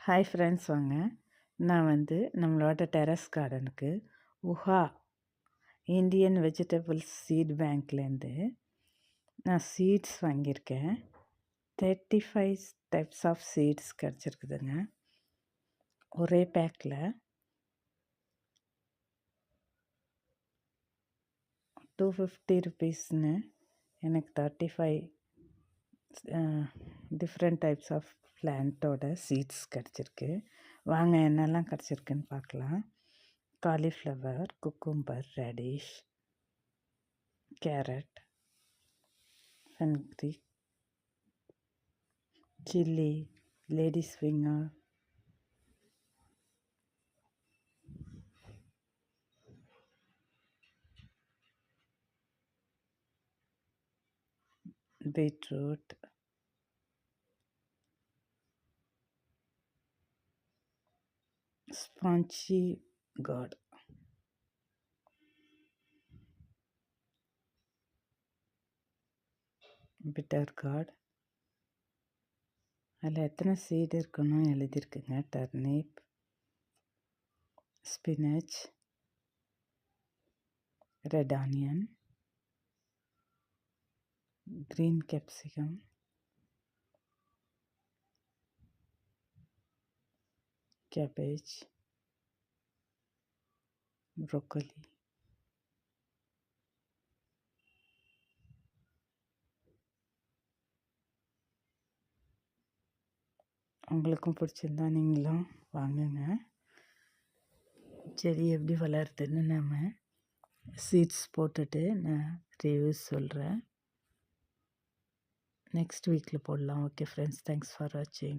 Hi friends, வாங்க. நான் நம்மளோட டெரஸ் கார்டனுக்கு உஹா இந்தியன் வெஜிடபிள்ஸ் சீட் பேங்க்லேருந்து நான் சீட்ஸ் வாங்கியிருக்கேன். 35 டைப்ஸ் ஆஃப் சீட்ஸ் கிடச்சிருக்குதுங்க ஒரே பேக்கில். 250 ருபீஸ்னு எனக்கு 35 டிஃப்ரெண்ட் டைப்ஸ் ஆஃப் பிளான்ட்டோட சீட்ஸ் கிடச்சிருக்கு. வாங்க என்னெல்லாம் கிடச்சிருக்குன்னு பார்க்கலாம். Cauliflower, cucumber, radish, carrot, fenugreek, chilli, ladies finger, beetroot, spongy gourd, bitter gourd. அதில் எத்தனை சீடு இருக்குன்னு எழுதியிருக்குங்க. Turnip, spinach, red onion, green capsicum, cabbage, broccoli. உங்களுக்கும் பிடிச்சிருந்தா நீங்களும் வாங்குங்க. செடி எப்படி வளருதுன்னு நம்ம சீட்ஸ் போட்டுட்டு நான் ரிவ்யூஸ் சொல்கிறேன். நெக்ஸ்ட் வீக்கில் போடலாம். ஓகே ஃப்ரெண்ட்ஸ், தேங்க்ஸ் ஃபார் வாட்சிங்.